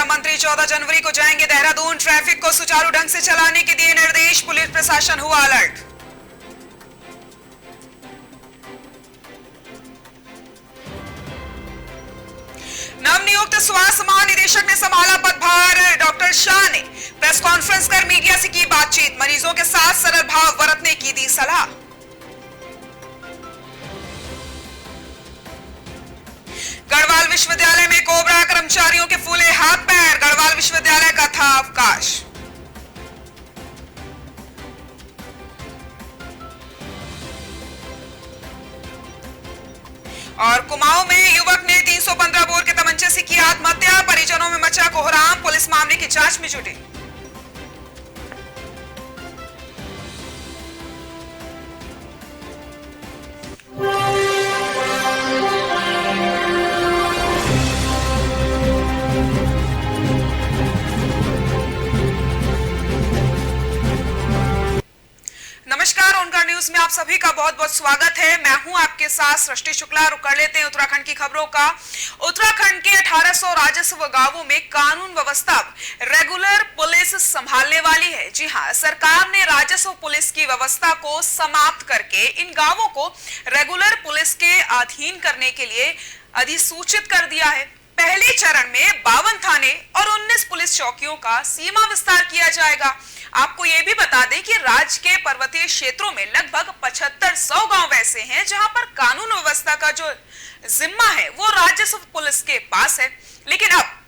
मंत्री 14 जनवरी को जाएंगे देहरादून। ट्रैफिक को सुचारू ढंग से चलाने के दिए निर्देश, पुलिस प्रशासन हुआ अलर्ट। नवनियुक्त स्वास्थ्य महानिदेशक ने संभाला पदभार। डॉक्टर शाह ने प्रेस कॉन्फ्रेंस कर मीडिया से की बातचीत, मरीजों के साथ सरल भाव बरतने की दी सलाह। गढ़वाल विश्वविद्यालय में कोबरा, कर्मचारियों के फूले हाथ पैर, गढ़वाल विश्वविद्यालय का था अवकाश। और कुमाऊं में युवक ने 315 बोर के तमंचे से की आत्महत्या, परिजनों में मचा कोहराम, पुलिस मामले की जांच में जुटी। नमस्कार, ओनकर न्यूज में आप सभी का बहुत बहुत स्वागत है। मैं हूं आपके साथ सृष्टि शुक्ला। रुक कर लेते हैं उत्तराखंड की खबरों का। उत्तराखंड के 1800 राजस्व गांवों में कानून व्यवस्था रेगुलर पुलिस संभालने वाली है। जी हां, सरकार ने राजस्व पुलिस की व्यवस्था को समाप्त करके इन गांवों को रेगुलर पुलिस के अधीन करने के लिए अधिसूचित कर दिया है। पहले चरण में 52 थाने और 19 पुलिस चौकियों का सीमा विस्तार किया जाएगा। आपको यह भी बता दें कि राज्य के पर्वतीय क्षेत्रों में लगभग 7500 गांव ऐसे हैं जहां पर कानून व्यवस्था का जो जिम्मा है वो राजस्व पुलिस के पास है। लेकिन अब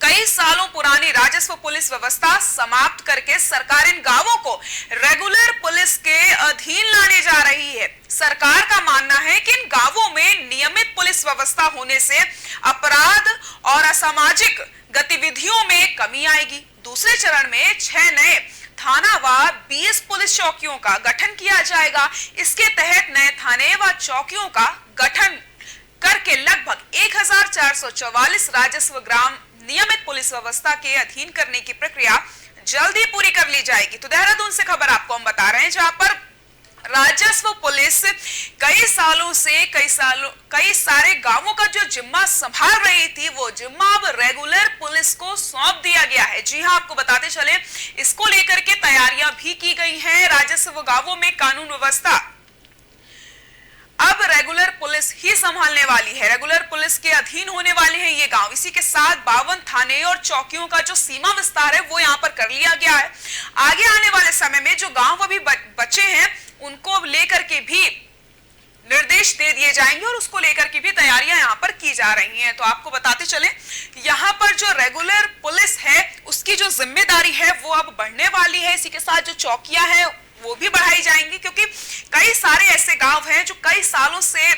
कई सालों पुरानी राजस्व पुलिस व्यवस्था समाप्त करके सरकार इन गांवों को रेगुलर पुलिस के अधीन लाने जा रही है। सरकार का मानना है कि इन गांवों में नियमित पुलिस व्यवस्था होने से अपराध और असामाजिक गतिविधियों में कमी आएगी। दूसरे चरण में 6 नए थानावार 20 पुलिस चौकियों का गठन किया जाएगा। इसके तहत नए थाने व चौकियों का गठन करके लगभग 1444 राजस्व ग्राम नियमित पुलिस व्यवस्था के अधीन करने की प्रक्रिया जल्दी पूरी कर ली जाएगी। तो देहरादून से खबर आपको हम बता रहे हैं, जहां पर राजस्व पुलिस कई सारे गांवों का जो जिम्मा संभाल रही थी वो जिम्मा अब रेगुलर पुलिस को सौंप दिया गया है। जी हां, आपको बताते चले, इसको लेकर के तैयारियां भी की गई हैं। राजस्व गांवों में कानून व्यवस्था अब रेगुलर पुलिस ही संभालने वाली है। रेगुलर पुलिस के अधीन होने वाले हैं ये गांव। इसी के साथ 52 थाने और चौकियों का जो सीमा विस्तार है वो यहां पर कर लिया गया है। आगे आने वाले समय में जो गांव अभी बचे हैं उनको लेकर के भी निर्देश दे दिए जाएंगे और उसको लेकर के भी तैयारियां यहां पर की जा रही हैं। तो आपको बताते चले, यहां पर जो रेगुलर पुलिस है उसकी जो जिम्मेदारी है वो अब बढ़ने वाली है। इसी के साथ जो चौकियां हैं वो भी बढ़ाई जाएंगी, क्योंकि कई सारे ऐसे गांव हैं जो कई सालों से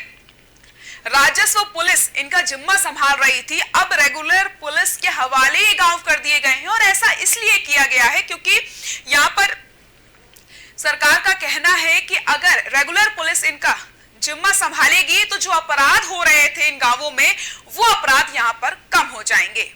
राजस्व पुलिस इनका जिम्मा संभाल रही थी। अब रेगुलर पुलिस के हवाले ये गांव कर दिए गए हैं और ऐसा इसलिए किया गया है क्योंकि यहां पर सरकार का कहना है कि अगर रेगुलर पुलिस इनका जिम्मा संभालेगी तो जो अपराध हो रहे थे इन गांवों में वो अपराध यहां पर कम हो जाएंगे।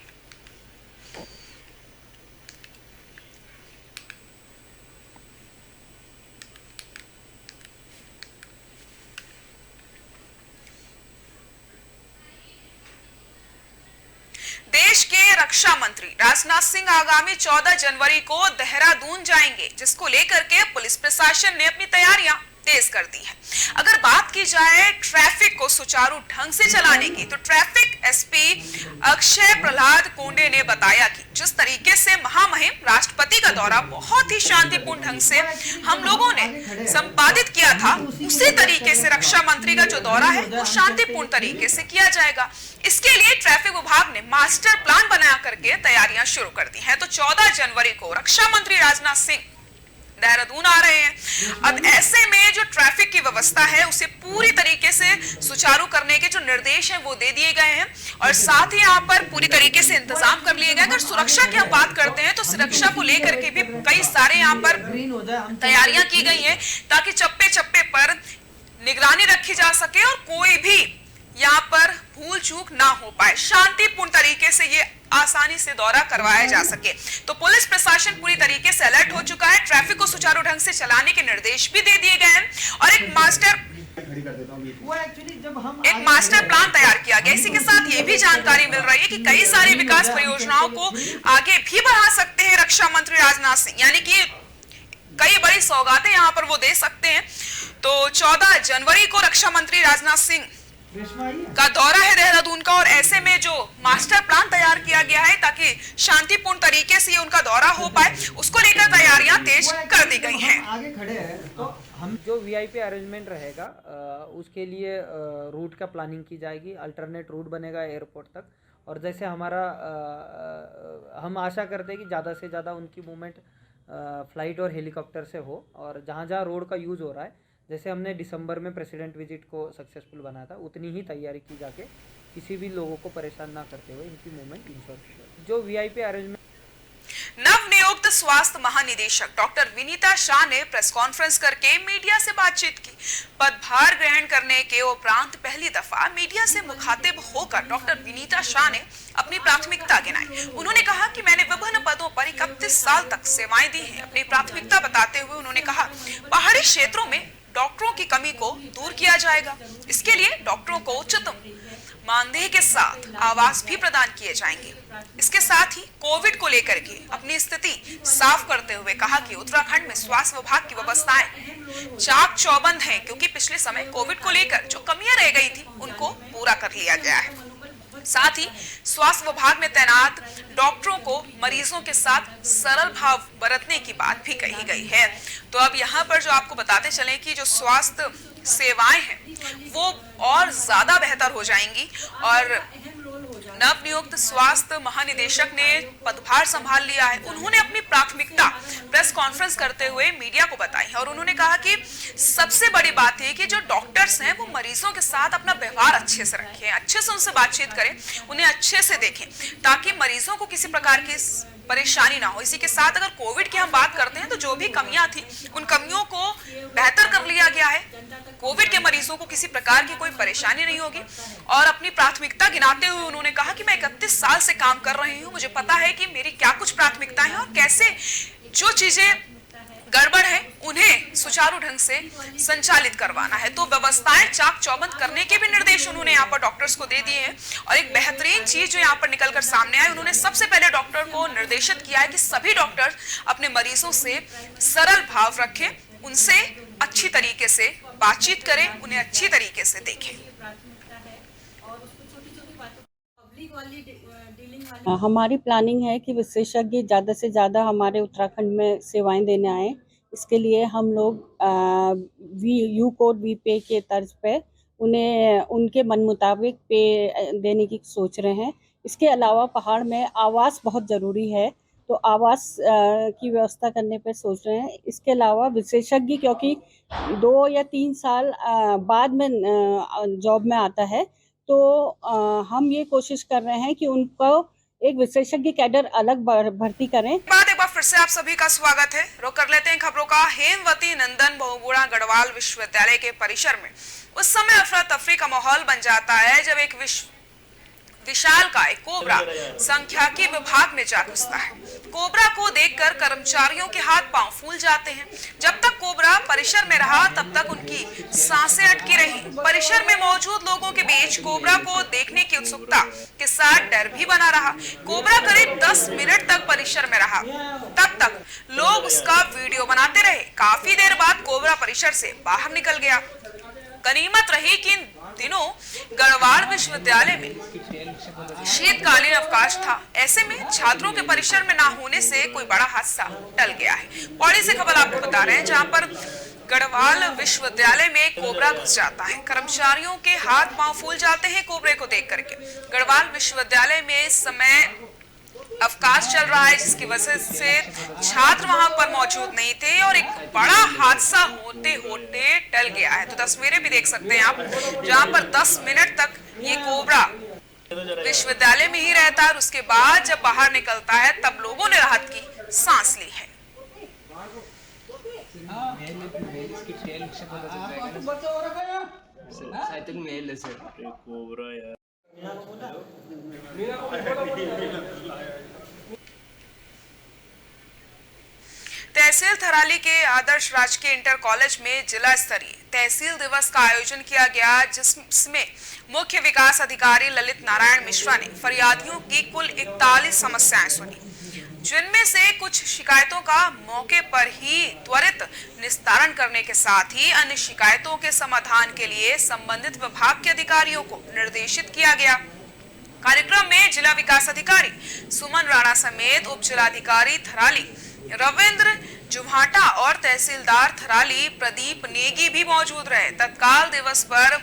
देश के रक्षा मंत्री राजनाथ सिंह आगामी 14 जनवरी को देहरादून जाएंगे, जिसको लेकर के पुलिस प्रशासन ने अपनी तैयारियां तेज कर दी है। अगर बात की जाए ट्रैफिक को सुचारू ढंग से चलाने की, तो ट्रैफिक एसपी अक्षय प्रहलाद कोंडे ने बताया कि जिस तरीके से महामहिम राष्ट्रपति का दौरा बहुत ही शांतिपूर्ण ढंग से हम लोगों ने संपादित किया था, उसी तरीके से रक्षा मंत्री का जो दौरा है वो शांतिपूर्ण तरीके से किया जाएगा। इसके लिए ट्रैफिक विभाग ने मास्टर प्लान बना करके तैयारियां शुरू कर दी हैं। तो 14 जनवरी को रक्षा मंत्री राजनाथ सिंह देहरादून आ रहे हैं। अब ऐसे में जो ट्रैफिक की व्यवस्था है उसे पूरी तरीके से सुचारू करने के जो निर्देश हैं वो दे दिए गए हैं और साथ ही यहाँ पर पूरी तरीके से इंतजाम कर लिए गए। अगर सुरक्षा की हम बात करते हैं तो सुरक्षा को लेकर के भी कई सारे यहाँ पर तैयारियां की गई हैं ताकि चप्पे चप्पे पर निगरानी रखी जा सके और कोई भी यहाँ पर भूल चूक ना हो पाए, शांतिपूर्ण तरीके से ये आसानी से दौरा करवाया जा सके। तो पुलिस प्रशासन पूरी तरीके से अलर्ट हो चुका है। ट्रैफिक को सुचारू ढंग से चलाने के निर्देश भी दे दिए गए हैं और एक मास्टर वो एक्चुअली जब हम एक मास्टर प्लान तैयार किया गया। इसी के साथ ये भी जानकारी मिल रही है कि कई सारी विकास परियोजनाओं को आगे भी बढ़ा सकते हैं रक्षा मंत्री राजनाथ सिंह, यानी कि कई बड़ी सौगातें यहाँ पर वो दे सकते हैं। तो 14 जनवरी को रक्षा मंत्री राजनाथ सिंह का दौरा है देहरादून का, और ऐसे में जो मास्टर प्लान तैयार किया गया है ताकि शांतिपूर्ण तरीके से उनका दौरा हो पाए, उसको लेकर तैयारियां तेज कर दी गई हैं। आगे खड़े हैं तो हम जो वीआईपी अरेंजमेंट रहेगा उसके लिए रूट का प्लानिंग की जाएगी, अल्टरनेट रूट बनेगा एयरपोर्ट तक। और जैसे हमारा हम आशा करते हैं कि ज़्यादा से ज़्यादा उनकी मूवमेंट फ्लाइट और हेलीकॉप्टर से हो, और जहाँ जहाँ रोड का यूज़ हो रहा है, जैसे हमने दिसंबर में प्रेसिडेंट विजिट को सक्सेसफुल बनाया था, उतनी ही तैयारी की जाके किसी भी लोगों को परेशान ना करते हुए इनकी मूवमेंट इंश्योर की जाए। जो वीआईपी अरेंजमेंट नवनियुक्त स्वास्थ्य महानिदेशक डॉक्टर विनीता शाह ने प्रेस कॉन्फ्रेंस करके मीडिया से बातचीत की। पदभार ग्रहण करने के उपरांत पहली दफा मीडिया से मुखातिब होकर डॉक्टर विनीता शाह ने अपनी प्राथमिकता गिनाई। उन्होंने कहा कि मैंने विभिन्न पदों पर 31 साल तक सेवाएं दी हैं। अपनी प्राथमिकता बताते हुए उन्होंने कहा, पहाड़ी क्षेत्रों में डॉक्टरों की कमी को दूर किया जाएगा। इसके लिए डॉक्टरों को उचित मानदेय के साथ आवास भी प्रदान किए जाएंगे। इसके साथ ही कोविड को लेकर के अपनी स्थिति साफ करते हुए कहा कि उत्तराखंड में स्वास्थ्य विभाग की व्यवस्थाएं चाक चौबंद हैं, क्योंकि पिछले समय कोविड को लेकर जो कमियां रह गई थी उनको पूरा कर लिया गया है। साथ ही स्वास्थ्य विभाग में तैनात डॉक्टरों को मरीजों के साथ सरल भाव बरतने की बात भी कही गई है। तो अब यहाँ पर जो आपको बताते चलें कि जो स्वास्थ्य सेवाएं हैं वो और ज्यादा बेहतर हो जाएंगी। और नवनियुक्त स्वास्थ्य महानिदेशक ने पदभार संभाल लिया है। उन्होंने अपनी प्राथमिकता प्रेस कॉन्फ्रेंस करते हुए मीडिया को बताई है, और उन्होंने कहा कि सबसे बड़ी बात है कि जो डॉक्टर्स हैं वो मरीजों के साथ अपना व्यवहार अच्छे से रखें, अच्छे से उनसे बातचीत करें, उन्हें अच्छे से देखें, ताकि मरीजों को किसी प्रकार की परेशानी ना हो। इसी के साथ अगर कोविड की हम बात करते हैं तो जो भी कमियां थी उन कमियों को बेहतर कर लिया गया है। कोविड के मरीजों को किसी प्रकार की कोई परेशानी नहीं होगी। और अपनी प्राथमिकता गिनाते हुए उन्होंने कहा कि मैं 31 साल से काम कर रही हूं, मुझे पता है कि मेरी क्या कुछ प्राथमिकताएं हैं और कैसे जो चीजें गड़बड़ है उन्हें सुचारू ढंग से संचालित करवाना है। तो व्यवस्थाएं चाक चौबंद करने के भी निर्देश उन्होंने यहाँ पर डॉक्टर्स को दे दिए हैं। और एक बेहतरीन चीज जो यहाँ पर निकलकर सामने आई, उन्होंने सबसे पहले डॉक्टर को निर्देशित किया है कि सभी डॉक्टर अपने मरीजों से सरल भाव रखें, उनसे अच्छी तरीके से बातचीत करें, उन्हें अच्छी तरीके से देखें। हमारी प्लानिंग है कि विशेषज्ञ ज़्यादा से ज़्यादा हमारे उत्तराखंड में सेवाएं देने आए। इसके लिए हम लोग यू कोड वी पे के तर्ज पे उन्हें उनके मन मुताबिक पे देने की सोच रहे हैं। इसके अलावा पहाड़ में आवास बहुत ज़रूरी है, तो आवास की व्यवस्था करने पे सोच रहे हैं। इसके अलावा विशेषज्ञ क्योंकि 2 या 3 साल बाद में जॉब में आता है, तो हम ये कोशिश कर रहे हैं कि उनको एक विशेषज्ञ कैडर अलग भर्ती करें। एक बार फिर से आप सभी का स्वागत है। रुक कर लेते हैं खबरों का। हेमवती नंदन बहुगुणा गढ़वाल विश्वविद्यालय के परिसर में उस समय अफरा तफरी का माहौल बन जाता है जब एक विशालकाय कोबरा सांख्यिकी विभाग में जा घुसता है। कोबरा को देखकर कर्मचारियों के हाथ पांव फूल जाते हैं। जब तक कोबरा परिसर में रहा तब तक उनकी सांसें अटकी रही। परिसर में मौजूद लोगों के बीच कोबरा को देखने की उत्सुकता के साथ डर भी बना रहा। कोबरा करीब 10 मिनट तक परिसर में रहा। तब तक लोग उसका वीडियो बनाते रहे। काफी देर बाद कोबरा परिसर से बाहर निकल गया। गनीमत रही कि इन दिनों गढ़वाल विश्वविद्यालय में शीतकालीन अवकाश था। ऐसे में छात्रों के परिसर में ना होने से कोई बड़ा हादसा टल गया है। पौड़ी से खबर आपको बता रहे हैं, जहां पर गढ़वाल विश्वविद्यालय में कोबरा घुस जाता है। कर्मचारियों के हाथ पांव फूल जाते हैं कोबरे को देख करके। गढ़वाल विश्वविद्यालय में इस समय अवकाश चल रहा है, जिसकी वजह से छात्र वहां पर मौजूद नहीं थे और एक बड़ा हादसा होते होते टल गया है। तो तस्वीरें भी देख सकते हैं आप, जहां पर 10 मिनट तक ये कोबरा विश्वविद्यालय में ही रहता है और उसके बाद जब बाहर निकलता है तब लोगों ने राहत की सांस ली है। तहसील थराली के आदर्श राजकीय इंटर कॉलेज में जिला स्तरीय तहसील दिवस का आयोजन किया गया, जिसमें मुख्य विकास अधिकारी ललित नारायण मिश्रा ने फरियादियों की कुल 41 समस्याएं सुनी, जिनमें से कुछ शिकायतों का मौके पर ही त्वरित निस्तारण करने के साथ ही अन्य शिकायतों के समाधान के लिए संबंधित विभाग के अधिकारियों को निर्देशित किया गया। कार्यक्रम में जिला विकास अधिकारी सुमन राणा समेत उप जिलाधिकारी थराली रविंद्र जुभाटा और तहसीलदार थराली प्रदीप नेगी भी मौजूद रहे। तत्काल दिवस पर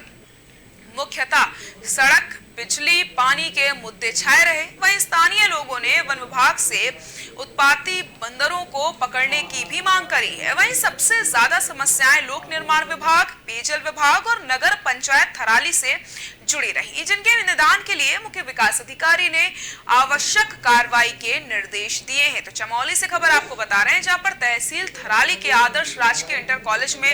मुख्यतः सड़क, बिजली, पानी के मुद्दे छाए रहे। वहीं स्थानीय लोगों ने वन विभाग से उत्पाती बंदरों को पकड़ने की भी मांग करी है। वहीं सबसे ज्यादा समस्याएं लोक निर्माण विभाग, पेयजल विभाग और नगर पंचायत थराली से जुड़ी रही, जिनके निदान के लिए मुख्य विकास अधिकारी ने आवश्यक कार्रवाई के निर्देश दिए हैं। तो चमोली से खबर आपको बता रहे हैं, जहां पर तहसील थराली के आदर्श राजकीय इंटर कॉलेज में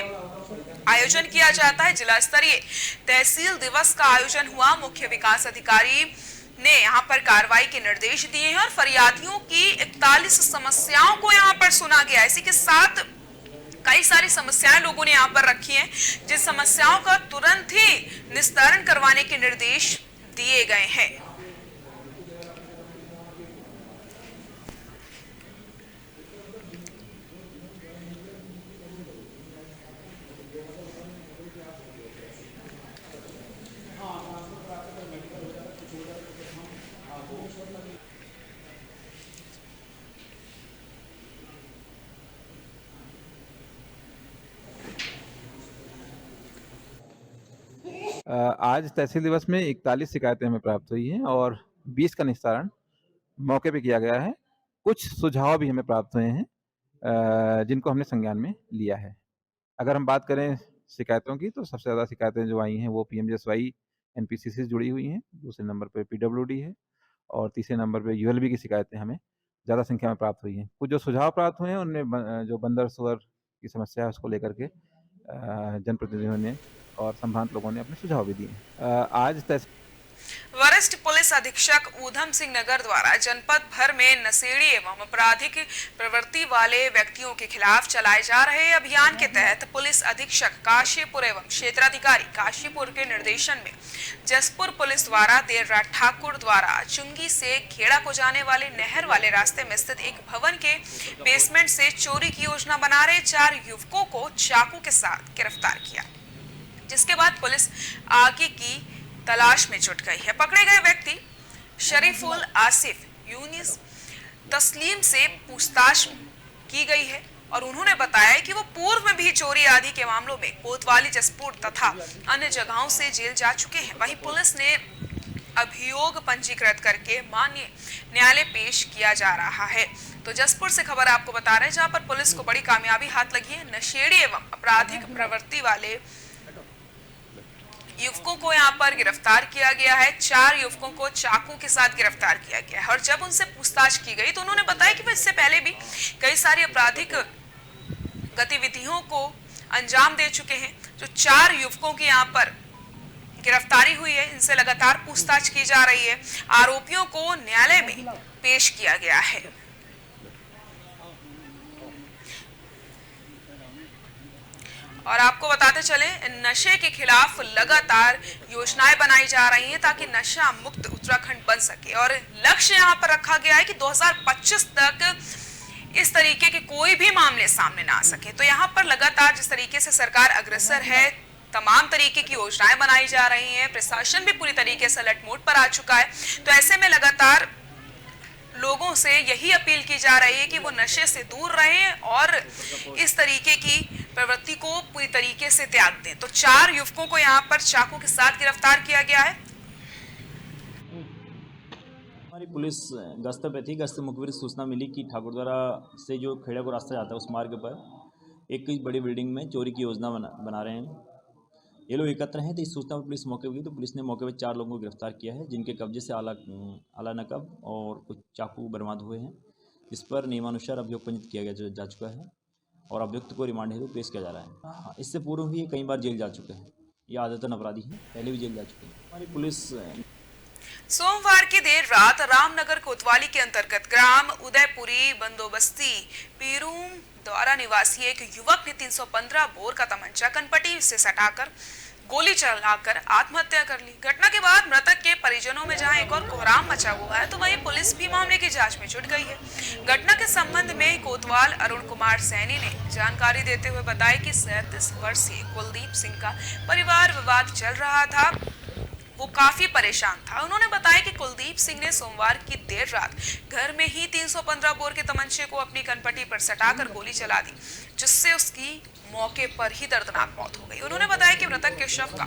आयोजन किया जाता है। जिला स्तरीय तहसील दिवस का आयोजन हुआ। मुख्य विकास अधिकारी ने यहां पर कार्रवाई के निर्देश दिए हैं और फरियादियों की 41 समस्याओं को यहां पर सुना गया। इसी के साथ कई सारी समस्याएं लोगों ने यहां पर रखी हैं, जिन समस्याओं का तुरंत ही निस्तारण करवाने के निर्देश दिए गए हैं। आज तहसील दिवस में 41 शिकायतें हमें प्राप्त हुई हैं और 20 का निस्तारण मौके पे किया गया है। कुछ सुझाव भी हमें प्राप्त हुए हैं, जिनको हमने संज्ञान में लिया है। अगर हम बात करें शिकायतों की, तो सबसे ज़्यादा शिकायतें जो आई हैं वो पीएमजीएसवाई एनपीसी से जुड़ी हुई हैं, दूसरे नंबर पे पीडब्ल्यूडी है और तीसरे नंबर पे यूएलबी की शिकायतें हमें ज़्यादा संख्या में प्राप्त हुई हैं। कुछ जो सुझाव प्राप्त हुए हैं उनमें जो बंदर सुअर की समस्या है उसको लेकर के जनप्रतिनिधियों ने और संभ्रांत लोगों ने अपने सुझाव भी दिए। आज वरिष्ठ पुलिस अधीक्षक ऊधम सिंह नगर द्वारा जनपद भर में नशेड़ी एवं आपराधिक प्रवृत्ति वाले व्यक्तियों के खिलाफ चलाए जा रहे अभियान के तहत पुलिस अधीक्षक काशीपुर एवं क्षेत्राधिकारी काशीपुर के निर्देशन में जसपुर पुलिस द्वारा देर रात ठाकुर द्वारा चुंगी से खेड़ा को जाने वाले नहर वाले रास्ते में स्थित एक भवन के बेसमेंट से चोरी की योजना बना रहे 4 युवकों को चाकू के साथ गिरफ्तार किया, जिसके बाद पुलिस आगे की तलाश में जुट गई है। पकड़े गए व्यक्ति शरीफुल आसिफ यूनिस तस्लीम से पूछताछ की गई है और उन्होंने बताया कि वो पूर्व में भी चोरी आदि के मामलों में कोतवाली, जसपुर तथा अन्य जगहों से जेल जा चुके हैं। वहीं पुलिस ने अभियोग पंजीकृत करके माननीय न्यायालय पेश किया जा रहा है। तो जसपुर से खबर आपको बता रहे हैं, जहां पर पुलिस को बड़ी कामयाबी हाथ लगी है। नशेड़ी एवं आपराधिक प्रवृत्ति वाले युवकों को यहां पर गिरफ्तार किया गया है। 4 युवकों को चाकू के साथ गिरफ्तार किया गया है और जब उनसे पूछताछ की गई तो उन्होंने बताया कि वो इससे पहले भी कई सारी आपराधिक गतिविधियों को अंजाम दे चुके हैं। जो 4 युवकों की यहां पर गिरफ्तारी हुई है, इनसे लगातार पूछताछ की जा रही है। आरोपियों को न्यायालय में पेश किया गया है। और आपको बताते चले, नशे के खिलाफ लगातार योजनाएं बनाई जा रही हैं ताकि नशा मुक्त उत्तराखंड बन सके और लक्ष्य यहां पर रखा गया है कि 2025 तक इस तरीके के कोई भी मामले सामने ना आ सके। तो यहां पर लगातार जिस तरीके से सरकार अग्रसर है, तमाम तरीके की योजनाएं बनाई जा रही हैं, प्रशासन भी पूरी तरीके से अलर्ट मोड पर आ चुका है। तो ऐसे में लगातार लोगों से यही अपील की जा रही है कि वो नशे से दूर रहें और इस तरीके की प्रवृत्ति को पूरी तरीके से त्याग दें। तो 4 युवकों को यहाँ पर चाकू के साथ गिरफ्तार किया गया है। हमारी पुलिस गश्त पे थी। गश्त मुखबिर सूचना मिली कि ठाकुर द्वारा से जो खेड़ा को रास्ता जाता है उस मार्ग पर एक बड़ी बिल्डिंग में चोरी की योजना बना रहे हैं। ये लोग एकत्र हैं। तो इस सूचना पर पुलिस मौके पर गई तो पुलिस ने मौके पर 4 लोगों को गिरफ्तार किया है, जिनके कब्जे से आला नकब और कुछ चाकू बरामद हुए हैं, जिस पर नियमानुसार अभियोग पंजीकृत किया जा चुका है और अभियुक्त को रिमांड हेतु पेश किया जा रहा है। इससे पूर्व भी कई बार जेल जा चुके हैं। ये आदतन अपराधी हैं, पहले भी जेल जा चुके हैं। हमारी पुलिस सोमवार की देर रात रामनगर कोतवाली के अंतर्गत ग्राम उदयपुरी बंदोबस्ती पीरूम द्वारा निवासी एक युवक ने 315 बोर का तमंचा कनपटी से सटाकर गोली चलाकर आत्महत्या कर ली। घटना के बाद मृतक के परिजनों में जहां एक और कोहराम मचा हुआ है, तो वहीं पुलिस भी मामले की जांच में जुट गई है। घटना के संबंध में कोतवाल अरुण कुमार सैनी ने जानकारी देते हुए बताया कि 37 वर्षीय कुलदीप सिंह का परिवार विवाद चल रहा था, वो काफी परेशान था। उन्होंने बताया कि कुलदीप सिंह ने सोमवार की देर रात घर में ही 315 बोर के तमंचे को अपनी कनपटी पर सटाकर गोली चला दी, जिससे उसकी मौके पर ही दर्दनाक मौत हो गई। उन्होंने बताया कि मृतक के शव का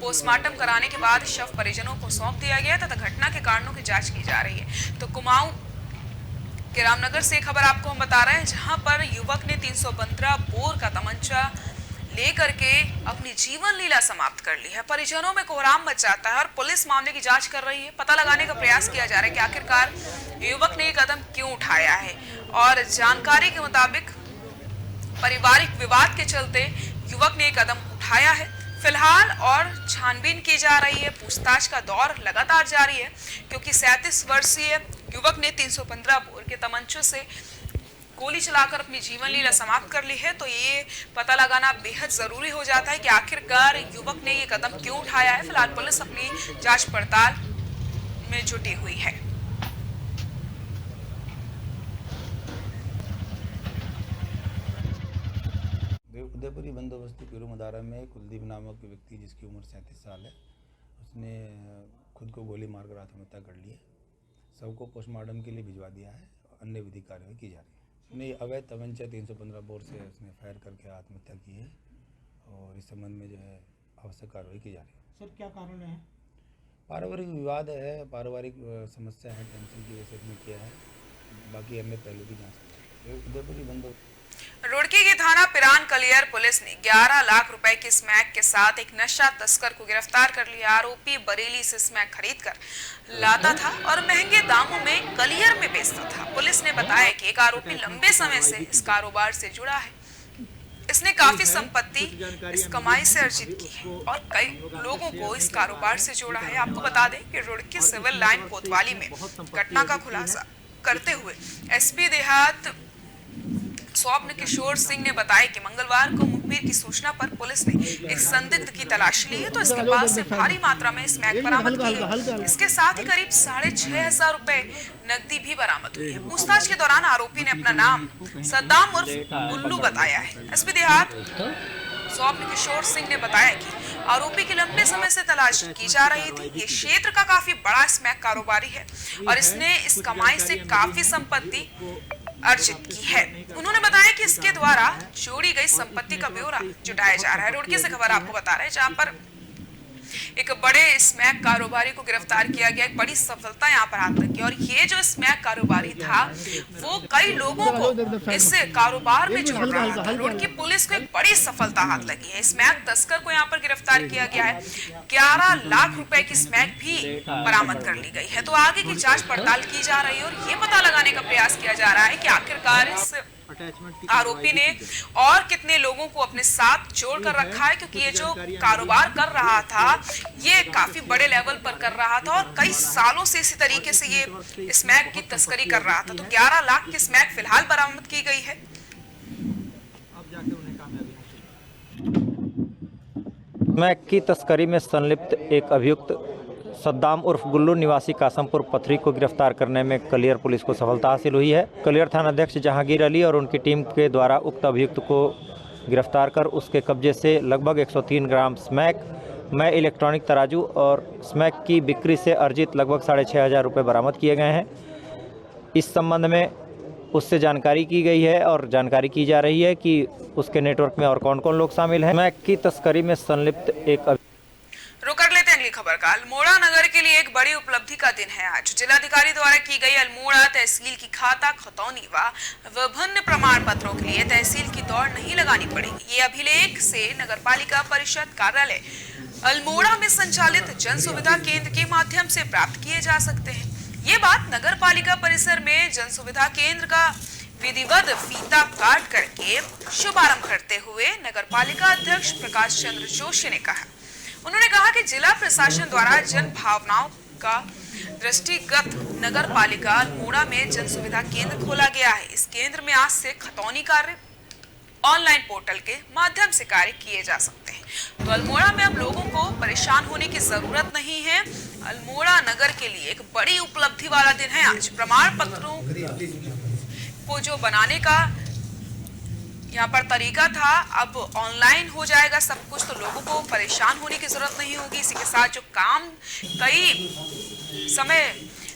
पोस्टमार्टम कराने के बाद शव परिजनों को सौंप दिया गया तथा घटना के कारणों की जांच की जा रही है। तो कुमाऊं के रामनगर से खबर आपको हम बता रहे हैं, जहां पर युवक ने 315 बोर का तमंचा लेकर के अपनी जीवन लीला समाप्त कर ली है। परिजनों में कोहराम मच जाता है और पुलिस मामले की जांच कर रही है। पता लगाने का प्रयास किया जा रहा है कि आखिरकार युवक ने ये कदम क्यों उठाया है। और जानकारी के मुताबिक पारिवारिक विवाद के चलते युवक ने एक कदम उठाया है। फिलहाल और छानबीन की जा रही है, पूछताछ का दौर लगातार जारी है, क्योंकि 37 वर्षीय युवक ने 315 बोर के तमंचों से गोली चलाकर अपनी जीवन लीला समाप्त कर ली है। तो ये पता लगाना बेहद जरूरी हो जाता है कि आखिरकार युवक ने ये कदम क्यों उठाया है। फिलहाल पुलिस अपनी जांच पड़ताल में जुटी हुई है। उदयपुरी बंदोबस्ती पीरू मदारा में कुलदीप नामक व्यक्ति जिसकी उम्र 37 साल है, उसने खुद को गोली मारकर आत्महत्या कर ली है। सबको पोस्टमार्टम के लिए भिजवा दिया है, अन्य विधिक कार्रवाई की जा रही है। उसने अवैध तमंचा 315 बोर से उसने फायर करके आत्महत्या की है और इस संबंध में जो है आवश्यक कार्रवाई की जा रही है। सर क्या कारण है? पारिवारिक विवाद है, पारिवारिक समस्या है, टेंशन की वजह से उसने किया है। बाकी अन्य पहलू की जाँच। उदयपुरी बंदोबस्त रुड़की की थाना पिरान कलियर पुलिस ने 11 लाख रुपए के स्मैक के साथ एक नशा तस्कर को गिरफ्तार कर लिया। आरोपी बरेली से स्मैक खरीदकर लाता था और महंगे दामों में कलियर में बेचता था। पुलिस ने बताया कि एक आरोपी लंबे समय से इस कारोबार से जुड़ा है। इसने काफी संपत्ति इस कमाई से अर्जित की है और कई लोगों को इस कारोबार से जोड़ा है। आपको बता दें कि रुड़की सिविल लाइन कोतवाली में घटना का खुलासा करते हुए एसपी देहात स्वप्न किशोर सिंह ने बताया कि मंगलवार को मुखबिर की सूचना पर पुलिस ने एक संदिग्ध की तलाश ली है, तो इसके पास से भारी मात्रा में स्मैक बरामद की है। इसके साथ ही करीब 6,500 रुपए नकदी भी बरामद हुई है। पूछताछ के दौरान आरोपी ने अपना नाम सद्दाम उर्फ गुल्लू बताया है। एसपी देहात स्वप्न किशोर सिंह ने बताया कि आरोपी की लंबे समय से तलाश की जा रही थी। ये क्षेत्र का काफी बड़ा स्मैक कारोबारी है और इसने इस कमाई से काफी संपत्ति अर्जित की है। उन्होंने बताया कि इसके द्वारा जोड़ी गई संपत्ति का ब्यौरा जुटाया जा रहा है। रुड़की से खबर आपको बता रहे हैं, जहां पर एक बड़े स्मैक कारोबारी को गिरफ्तार किया गया। एक बड़ी सफलता यहां पर हाथ लगी और ये जो स्मैक कारोबारी था वो कई लोगों को इस कारोबार में जोड़ रहा था। रुड़की पुलिस को एक बड़ी सफलता हाथ लगी है। स्मैक तस्कर को यहां पर गिरफ्तार किया गया है। 11 लाख रुपए की स्मैक भी बरामद कर ली गई है। तो आगे की जांच पड़ताल की जा रही है और ये पता लगाने का प्रयास किया जा रहा है कि आखिरकार इस आरोपी ने और कितने लोगों को अपने साथ जोड़ कर रखा है, क्योंकि ये जो कारोबार कर रहा था ये काफी बड़े लेवल पर कर रहा था और कई सालों से इसी तरीके से ये स्मैक की तस्करी कर रहा था। तो 11 लाख की स्मैक फिलहाल बरामद की गई है। स्मैक की तस्करी में संलिप्त एक अभियुक्त सद्दाम उर्फ गुल्लू निवासी कासमपुर पथरी को गिरफ्तार करने में कलियर पुलिस को सफलता हासिल हुई है। कलियर थाना अध्यक्ष जहांगीर अली और उनकी टीम के द्वारा उक्त अभियुक्त को गिरफ्तार कर उसके कब्जे से लगभग 103 ग्राम स्मैक में इलेक्ट्रॉनिक तराजू और स्मैक की बिक्री से अर्जित लगभग 6,500 रुपये बरामद किए गए हैं। इस संबंध में उससे जानकारी की गई है और जानकारी की जा रही है कि उसके नेटवर्क में और कौन कौन लोग शामिल हैं। स्मैक की तस्करी में संलिप्त एक रुक कर लेते हैं अगली खबर का। अल्मोड़ा नगर के लिए एक बड़ी उपलब्धि का दिन है आज। जिलाधिकारी द्वारा की गई अल्मोड़ा तहसील की खाता खतौनी व विभिन्न प्रमाण पत्रों के लिए तहसील की दौड़ नहीं लगानी पड़ेगी। ये अभिलेख से नगरपालिका परिषद कार्यालय अल्मोड़ा में संचालित जन सुविधा केंद्र के माध्यम से प्राप्त किए जा सकते हैं। ये बात नगरपालिका परिसर में जन सुविधा केंद्र का विधिवत फीता काट करके शुभारंभ करते हुए नगरपालिका अध्यक्ष प्रकाश चंद्र जोशी ने कहा। उन्होंने कहा कि जिला प्रशासन द्वारा जन भावनाओं का दृष्टिगत नगर पालिका अल्मोड़ा में जन सुविधा केंद्र खोला गया है। इस केंद्र में आज से खतौनी कार्य ऑनलाइन पोर्टल के माध्यम से कार्य किए जा सकते हैं। तो अल्मोड़ा में अब लोगों को परेशान होने की जरूरत नहीं है। अल्मोड़ा नगर के लिए एक बड़ी उपलब्धि वाला दिन है आज। प्रमाण पत्रों को जो बनाने का यहाँ पर तरीका था, अब ऑनलाइन हो जाएगा सब कुछ, तो लोगों को परेशान होने की जरूरत नहीं होगी। इसी के साथ जो काम कई समय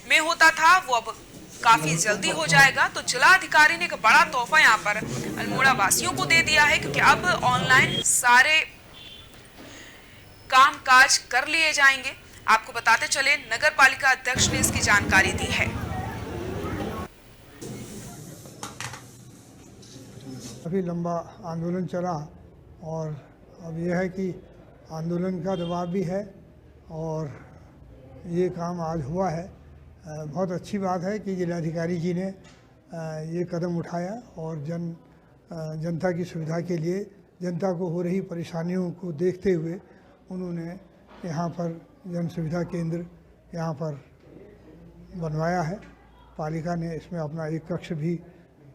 में होता था वो अब काफी जल्दी हो जाएगा। तो जिला अधिकारी ने एक बड़ा तोहफा यहाँ पर अल्मोड़ा वासियों को दे दिया है, क्योंकि अब ऑनलाइन सारे काम काज कर लिए जाएंगे। आपको बताते चले, नगर पालिका अध्यक्ष ने इसकी जानकारी दी है। काफ़ी लंबा आंदोलन चला और अब यह है कि आंदोलन का दबाव भी है और ये काम आज हुआ है। बहुत अच्छी बात है कि जिलाधिकारी जी ने ये कदम उठाया और जनता की सुविधा के लिए, जनता को हो रही परेशानियों को देखते हुए उन्होंने यहाँ पर जन सुविधा केंद्र यहाँ पर बनवाया है। पालिका ने इसमें अपना एक कक्ष भी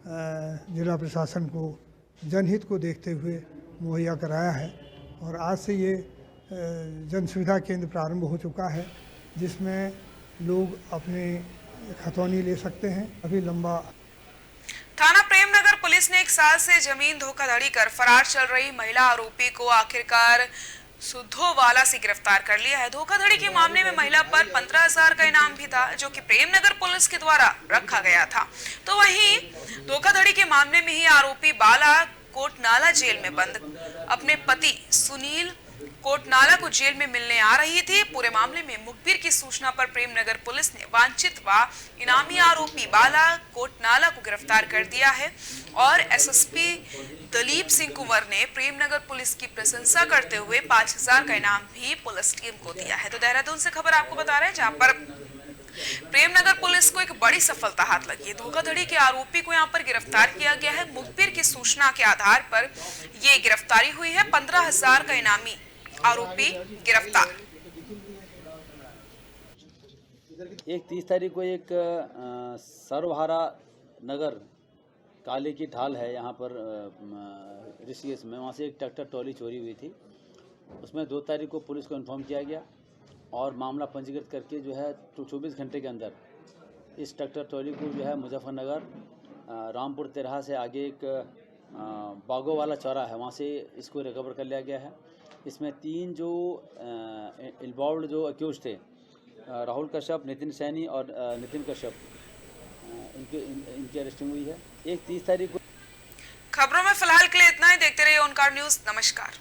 जिला प्रशासन को जनहित को देखते हुए मुहैया कराया है और आज से ये जन सुविधा केंद्र प्रारंभ हो चुका है, जिसमें लोग अपने खतौनी ले सकते हैं। अभी लंबा थाना प्रेमनगर पुलिस ने 1 साल से जमीन धोखाधड़ी कर फरार चल रही महिला आरोपी को आखिरकार सुद्धोवाला से गिरफ्तार कर लिया है। धोखाधड़ी के मामले में महिला पर 15,000 का इनाम भी था, जो कि प्रेमनगर पुलिस के द्वारा रखा गया था। तो वहीं धोखाधड़ी के मामले में ही आरोपी बाला कोटनाला जेल में बंद अपने पति सुनील कोटनाला को जेल में मिलने आ रही थी। पूरे मामले में मुखबिर की सूचना पर प्रेमनगर पुलिस ने वांछित व इनामी आरोपी बाला कोटनाला को गिरफ्तार कर दिया है और एसएसपी दलीप सिंह कुंवर ने प्रेमनगर पुलिस की प्रशंसा करते हुए 5,000 का इनाम भी पुलिस टीम को दिया है। तो देहरादून से खबर आपको बता रहे हैं, जहां पर प्रेमनगर पुलिस को एक बड़ी सफलता हाथ लगी है। धोखाधड़ी के आरोपी को यहां पर गिरफ्तार किया गया है। मुखबिर की सूचना के आधार पर ये गिरफ्तारी हुई है। 15,000 का इनामी आरोपी गिरफ्तार। एक 30 तारीख को एक सर्वहारा नगर काले की ढाल है यहाँ पर ऋषिकेश में, वहाँ से एक ट्रैक्टर ट्रॉली चोरी हुई थी। उसमें 2 तारीख को पुलिस को इन्फॉर्म किया गया और मामला पंजीकृत करके जो है 24 घंटे के अंदर इस ट्रैक्टर ट्रॉली को जो है मुजफ्फरनगर रामपुर तेरहा से आगे एक बागो वाला चौरा है, वहाँ से इसको रिकवर कर लिया गया है। इसमें 3 जो इन्वॉल्व जो अक्यूज थे, राहुल कश्यप, नितिन सैनी और नितिन कश्यप, इनकी अरेस्टिंग हुई है। एक 30 तारीख को। खबरों में फिलहाल के लिए इतना ही। देखते रहिए ओनकार न्यूज़। नमस्कार।